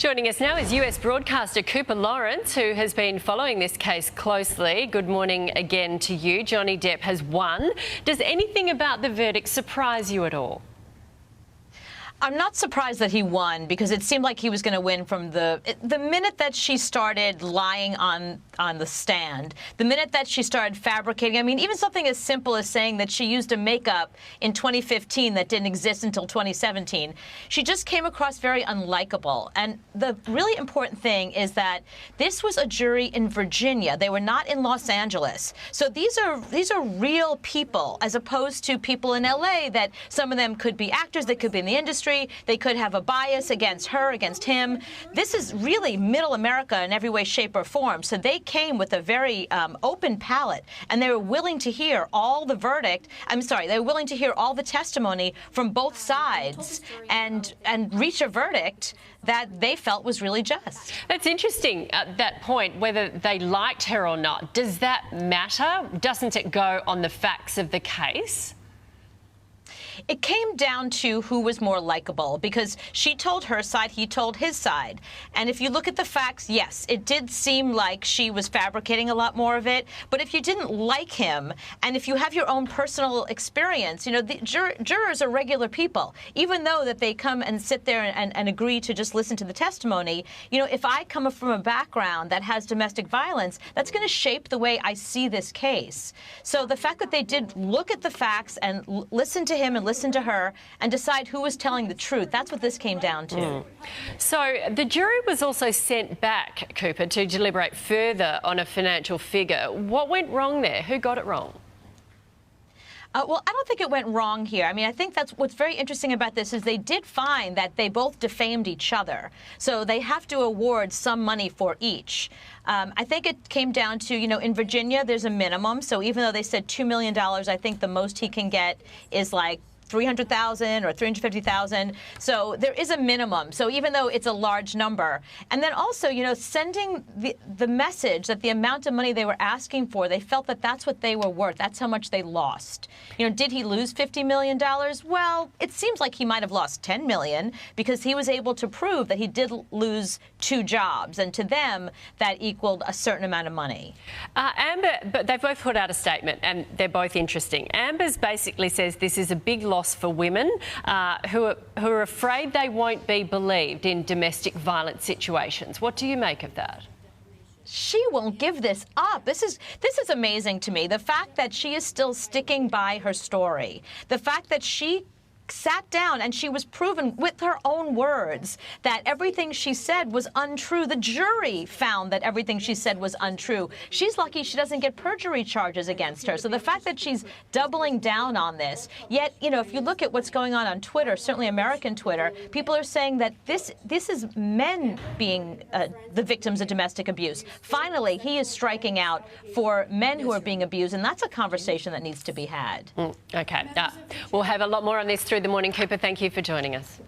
Joining us now is US broadcaster Cooper Lawrence, who has been following this case closely. Good morning again to you. Johnny Depp has won. Does anything about the verdict surprise you at all? I'm not surprised that he won, because it seemed like he was going to win from the minute that she started lying on the stand, the minute that she started fabricating. I mean, even something as simple as saying that she used a makeup in 2015 that didn't exist until 2017. She just came across very unlikable. And the really important thing is that this was a jury in Virginia. They were not in Los Angeles. So these are real people, as opposed to people in LA that some of them could be actors, they could be in the industry. They could have a bias against her, against him. This is really middle America in every way, shape, or form. So they came with a very open palette, and they were willing to hear all the verdict. They were willing to hear all the testimony from both sides and reach a verdict that they felt was really just. That's interesting at that point, whether they liked her or not. Does that matter? Doesn't it go on the facts of the case? It came down to who was more likable, because she told her side, he told his side. And if you look at the facts, yes, it did seem like she was fabricating a lot more of it. But if you didn't like him, and if you have your own personal experience, you know, the jurors are regular people. Even though that they come and sit there and agree to just listen to the testimony, you know, if I come from a background that has domestic violence, that's going to shape the way I see this case. So the fact that they did look at the facts and listen to him and listen to her and decide who was telling the truth, that's what this came down to. So the jury was also sent back, Cooper, to deliberate further on a financial figure. What went wrong there? Who got it wrong? Well, I don't think it went wrong here. I mean, I think that's what's very interesting about this is they did find that they both defamed each other. So they have to award some money for each. I think it came down to, you know, in Virginia, there's a minimum. So even though they said $2 million, I think the most he can get is like $300,000 or $350,000. So there is a minimum. So even though it's a large number, and then also, you know, sending the message that the amount of money they were asking for, they felt that that's what they were worth. That's how much they lost. You know, did he lose $50 million? Well, it seems like he might have lost $10 million, because he was able to prove that he did lose 2 jobs, and to them that equaled a certain amount of money. Amber, but they've both put out a statement, and they're both interesting. Amber's basically says this is a big loss for women who are afraid they won't be believed in domestic violence situations. What do you make of that? She won't give this up. This is amazing to me. The fact that she is still sticking by her story, the fact that she sat down and she was proven with her own words that everything she said was untrue. The jury found that everything she said was untrue. She's lucky she doesn't get perjury charges against her. So the fact that she's doubling down on this, yet, you know, if you look at what's going on Twitter, certainly American Twitter, people are saying that this is men being the victims of domestic abuse. Finally, he is striking out for men who are being abused, and that's a conversation that needs to be had. Okay. We'll have a lot more on this through the morning, Cooper. Thank you for joining us.